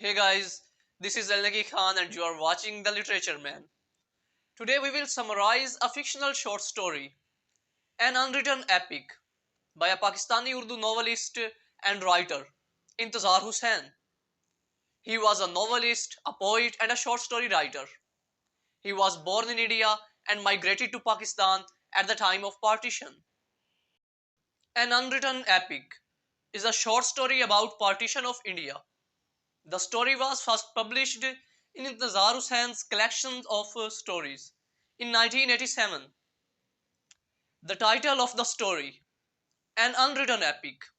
Hey guys, this is Naqi Khan and you are watching The Literature Man. Today we will summarize a fictional short story, an unwritten epic by a Pakistani Urdu novelist and writer, Intizar Hussain. He was a novelist, a poet and a short story writer. He was born in India and migrated to Pakistan at the time of partition. An unwritten epic is a short story about partition of India. The story was first published in Intizar Hussein's collection of stories in 1987. The title of the story, An Unwritten Epic,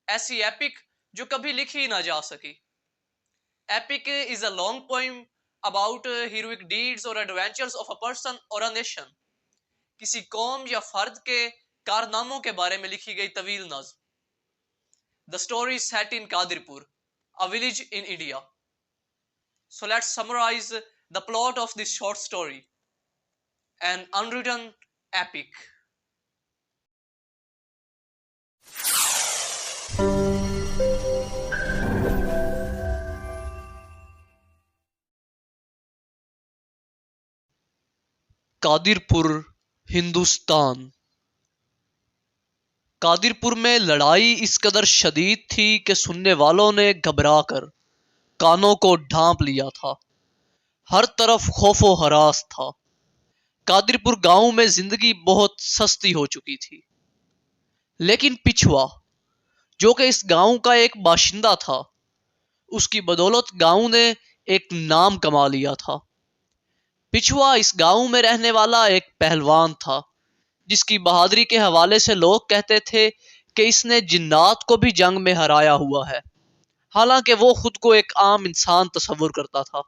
ऐसी epic जो कभी लिखी ना जा सकी. Epic is a long poem about heroic deeds or adventures of a person or a nation. किसी कौम या फर्द के कारनामों के बारे में लिखी गई तवील नज़्म. The story is set in Kadirpur, a village in India. So let's summarize the plot of this short story, An Unwritten Epic. Qadirpur, Hindustan. Qadirpur में लड़ाई इस कदर शदीद थी कि सुनने वालों ने घबरा कर कानों को ढांप लिया था. हर तरफ खौफो हरास था. कादिरपुर गांव में जिंदगी बहुत सस्ती हो चुकी थी. लेकिन पिछुआ, जो कि इस गांव का एक बाशिंदा था, उसकी बदौलत गांव ने एक नाम कमा लिया था. पिछुआ इस गांव में रहने वाला एक पहलवान था, जिसकी बहादुरी के हवाले से लोग कहते थे कि इसने जिन्नात को भी जंग में हराया हुआ है. हालांकि वो खुद को एक आम इंसान तस्वुर करता था.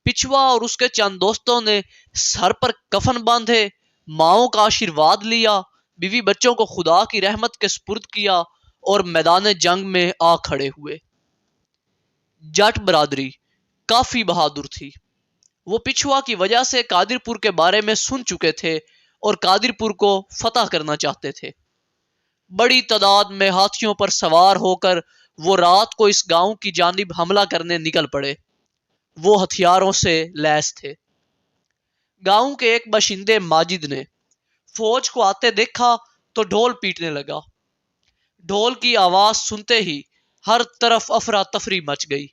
पिछुआ और उसके चंद दोस्तों ने सर पर कफन बांधे, माओ का आशीर्वाद लिया, बीवी बच्चों को खुदा की रहमत के सुपुर्द किया और मैदान जंग में आ खड़े हुए. जट बरादरी काफी बहादुर थी. वो पिछुआ की वजह से कादिरपुर के बारे में सुन चुके थे और कादिरपुर को फतह करना चाहते थे. बड़ी तादाद में हाथियों पर सवार होकर वो रात को इस गांव की जानिब हमला करने निकल पड़े. वो हथियारों से लैस थे. गांव के एक बाशिंदे माजिद ने फौज को आते देखा तो ढोल पीटने लगा. ढोल की आवाज सुनते ही हर तरफ अफरा तफरी मच गई.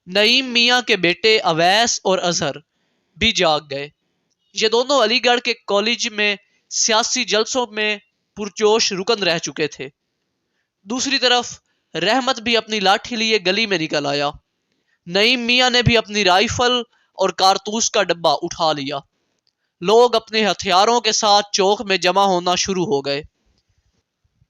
नईम मियाँ के बेटे अवैस और अजहर भी जाग गए. ये दोनों अलीगढ़ के कॉलेज में सियासी जलसों में पुरजोश रुकन रह चुके थे. दूसरी तरफ रहमत भी अपनी लाठी लिए गली में निकल आया. नईम मियाँ ने भी अपनी राइफल और कारतूस का डब्बा उठा लिया. लोग अपने हथियारों के साथ चौक में जमा होना शुरू हो गए.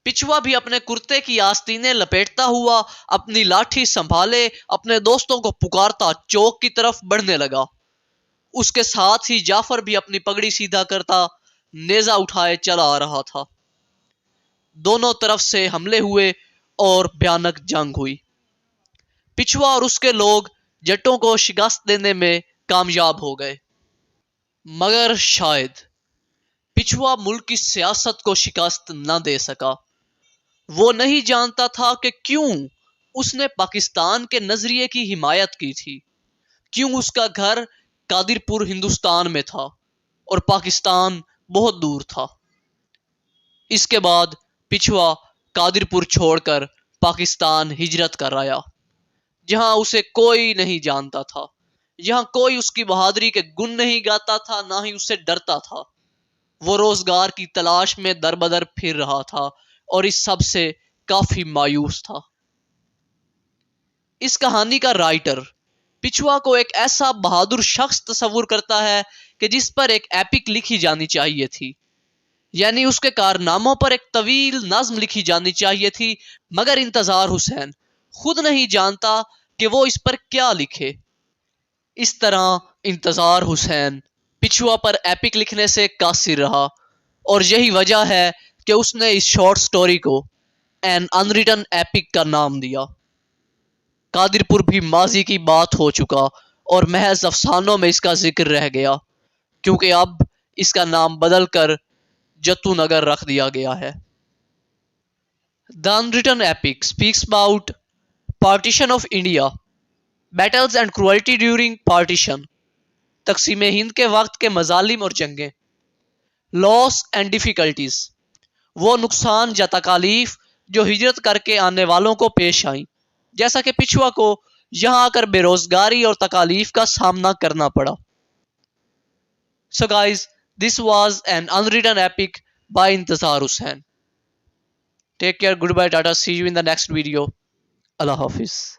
पिछुआ भी अपने कुर्ते की आस्तीनें लपेटता हुआ अपनी लाठी संभाले अपने दोस्तों को पुकारता चौक की तरफ बढ़ने लगा. उसके साथ ही जाफर भी अपनी पगड़ी सीधा करता नेजा उठाए चला आ रहा था. दोनों तरफ से हमले हुए और भयानक जंग हुई. पिछुआ और उसके लोग जट्टों को शिकस्त देने में कामयाब हो गए, मगर शायद पिछुआ मुल्क की सियासत को शिकस्त न दे सका. वो नहीं जानता था कि क्यों उसने पाकिस्तान के नजरिए की हिमायत की थी, क्यों उसका घर कादिरपुर हिंदुस्तान में था और पाकिस्तान बहुत दूर था. इसके बाद पिछुआ कादिरपुर छोड़कर पाकिस्तान हिजरत कर आया, जहां उसे कोई नहीं जानता था, जहां कोई उसकी बहादुरी के गुण नहीं गाता था, ना ही उससे डरता था. वो रोजगार की तलाश में दरबदर फिर रहा था और इस सब से काफी मायूस था. इस कहानी का राइटर पिछुआ को एक ऐसा बहादुर शख्स तस्वुर करता है कि जिस पर एक एपिक लिखी जानी चाहिए थी, यानी उसके कारनामों पर एक तवील नज्म लिखी जानी चाहिए थी. मगर इंतजार हुसैन खुद नहीं जानता कि वो इस पर क्या लिखे. इस तरह इंतजार हुसैन पिछुआ पर एपिक लिखने से कासिर रहा और यही वजह है कि उसने इस शॉर्ट स्टोरी को एन अनरिटन एपिक का नाम दिया. कादिरपुर भी माजी की बात हो चुका और महज अफसानों में इसका जिक्र रह गया, क्योंकि अब इसका नाम बदल कर जत्तू नगर रख दिया गया है. The unwritten epic speaks about partition of India Beatles and cruelty during partition, تقسیم ہند کے وقت کے مظالم اور جنگیں. لاس اینڈ ڈیفیکلٹیز، وہ نقصان یا تکالیف جو ہجرت کر کے آنے والوں کو پیش آئیں، جیسا کہ پچھوا کو یہاں آ کر بے روزگاری اور تکالیف کا سامنا کرنا پڑا. So guys, this was an unwritten epic by Intizar Hussain. Take care, goodbye, tata, see you in the next video. Allah Hafiz.